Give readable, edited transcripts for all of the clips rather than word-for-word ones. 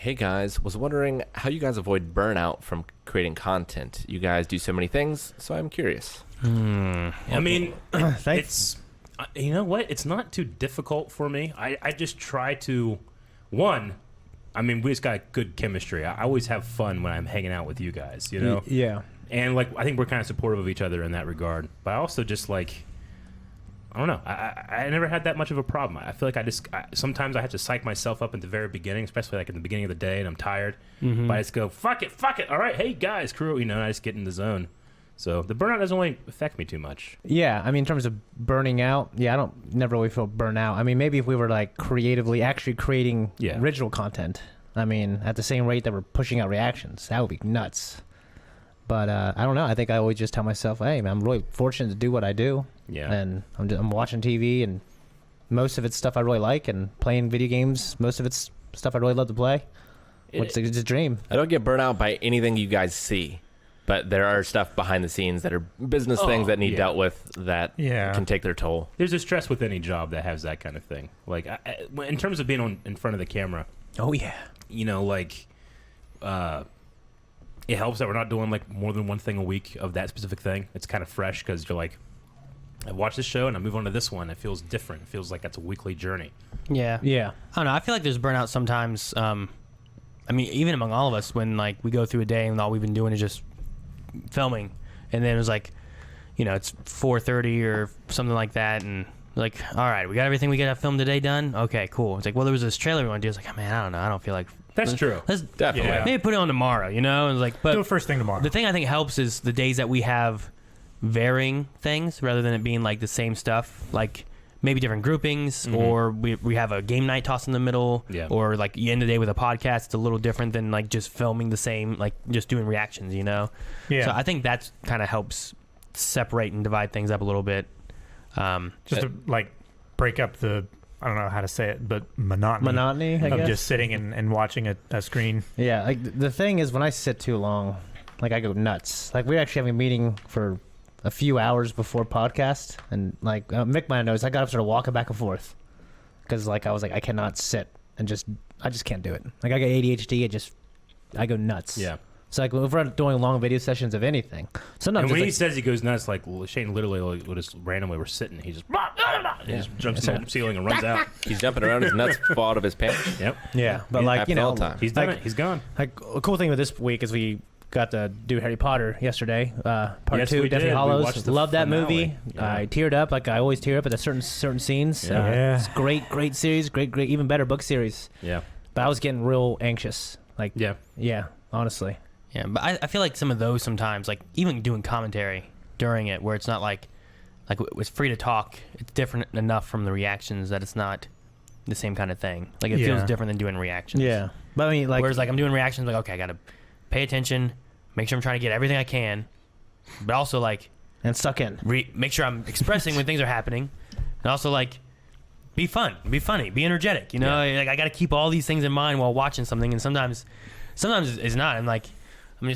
Hey guys, was wondering how you guys avoid burnout from creating content. You guys do so many things, so I'm curious. I mean, it's you know what? It's not too difficult for me. I just try to I mean, we just got good chemistry. I always have fun when I'm hanging out with you guys, you know? Yeah. And like, I think we're kind of supportive of each other in that regard. But I also just like, I don't know. I never had that much of a problem. I feel like sometimes I have to psych myself up at the very beginning, especially like in the beginning of the day and I'm tired. Mm-hmm. But I just go, fuck it. All right, hey guys, crew, you know, and I just get in the zone. So the burnout doesn't really affect me too much. Yeah, I mean, in terms of burning out, I don't never really feel burnt out. I mean, maybe if we were like creatively actually creating original content, I mean, at the same rate that we're pushing out reactions, that would be nuts. But I don't know. I think I always just tell myself, hey, man, I'm really fortunate to do what I do. Yeah. And I'm watching TV, and most of it's stuff I really like, and playing video games. Most of it's stuff I really love to play. It's a dream. I don't get burnt out by anything you guys see, but there are stuff behind the scenes that are business things that need dealt with that can take their toll. There's a stress with any job that has that kind of thing. Like in terms of being in front of the camera. Oh yeah. You know, like it helps that we're not doing like more than one thing a week of that specific thing. It's kind of fresh because you're like, I watch this show and I move on to this one. It feels different. It feels like that's a weekly journey. Yeah. Yeah. I don't know. I feel like there's burnout sometimes. I mean, even among all of us, when like we go through a day and all we've been doing is just filming, and then it was like, you know, it's 4:30 or something like that, and like, all right, we got everything we got to film today done. Okay, cool. It's like, well, there was this trailer we want to do. It's like, oh, man, I don't know. I don't feel like. That's true. Let's definitely maybe put it on tomorrow. You know, and like, but do it first thing tomorrow. The thing I think helps is the days that we have varying things rather than it being like the same stuff, like maybe different groupings, or we have a game night tossed in the middle, or like you end the day with a podcast. It's a little different than like just filming the same, like just doing reactions, you know? Yeah. So I think that kind of helps separate and divide things up a little bit. Just to like break up the, I don't know how to say it, but monotony I of guess. just sitting and watching a screen. Yeah, like the thing is, when I sit too long, like I go nuts. Like we actually have a meeting for a few hours before podcast, and like Mick might knows, I got up started walking back and forth because like I was like, I cannot sit and I just can't do it. Like I got ADHD, I go nuts. Yeah. So like if we're doing long video sessions of anything, sometimes and when like, he says he goes nuts, like Shane literally like, just randomly we're sitting, he just jumps in the ceiling and runs out. He's jumping around, his nuts fall out of his pants. Yep. Yeah, but like you know, he's done it. He's gone. Like a cool thing with this week is we got to do Harry Potter yesterday, part Yes, 2, we Deathly did. Hallows. Love that movie. Yeah. I teared up, like I always tear up at certain scenes. Yeah. It's great series, great, even better book series. Yeah. But I was getting real anxious. Like, yeah, honestly. Yeah, but I feel like some of those sometimes, like even doing commentary during it, where it's not like it's free to talk. It's different enough from the reactions that it's not the same kind of thing. Like it feels different than doing reactions. Yeah, but I mean, like, whereas like I'm doing reactions, like okay, I gotta pay attention, make sure I'm trying to get everything I can, but also like and suck in. Make sure I'm expressing when things are happening, and also like be fun, be funny, be energetic. You know, like I gotta keep all these things in mind while watching something, and sometimes it's not. I'm like. I'm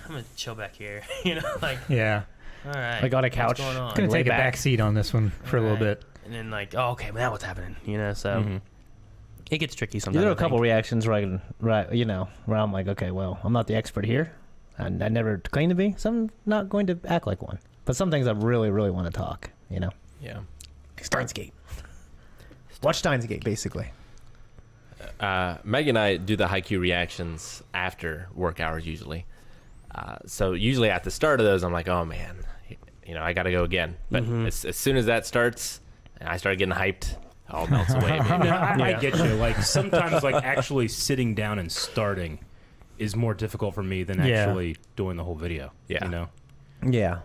gonna chill back here, you know, like all right, like on a couch. What's going on? Gonna take a back seat on this one for a little bit, and then like, oh, okay, well, now what's happening, you know? So it gets tricky sometimes. There are a couple reactions where where I'm like, okay, well, I'm not the expert here, and I never claim to be, so I'm not going to act like one. But some things I really, really want to talk, you know. Yeah. Steins Gate. Watch Steins Gate, basically. Meg and I do the Haiku reactions after work hours usually. So usually at the start of those, I'm like, oh man, you know, I got to go again. But as soon as that starts and I start getting hyped, it all melts away. I get you. Like sometimes like actually sitting down and starting is more difficult for me than actually doing the whole video. Yeah. You know? Yeah.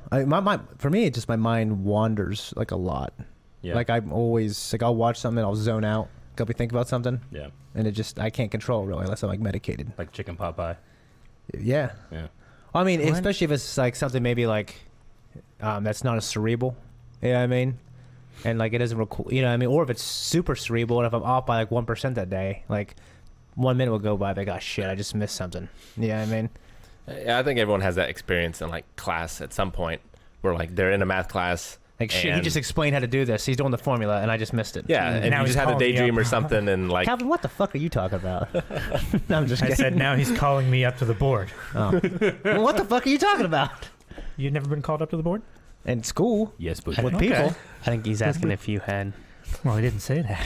For me, it's just my mind wanders like a lot. Yeah. Like I'm always like, I'll watch something, I'll zone out, go be thinking about something. Yeah. And I can't control really unless I'm like medicated. Like chicken pot pie. Yeah. Yeah. I mean, especially if it's like something maybe like that's not as cerebral. You know what I mean? And like it doesn't record, you know what I mean? Or if it's super cerebral and if I'm off by like 1% that day, like 1 minute will go by, like, oh shit, I just missed something. You know what I mean? I think everyone has that experience in like class at some point where like they're in a math class Like, shit, he And- just explained how to do this. He's doing the formula, and I just missed it. Yeah, and Now you he's just had a calling me daydream up. or something, and like, Calvin, what the fuck are you talking about? No, I'm just I kidding. said now he's calling me up to the board. Oh. Well, what the fuck are you talking about? You've never been called up to the board? In school, Yes, but with Okay. people. I think he's asking if you had. Well, he didn't say that.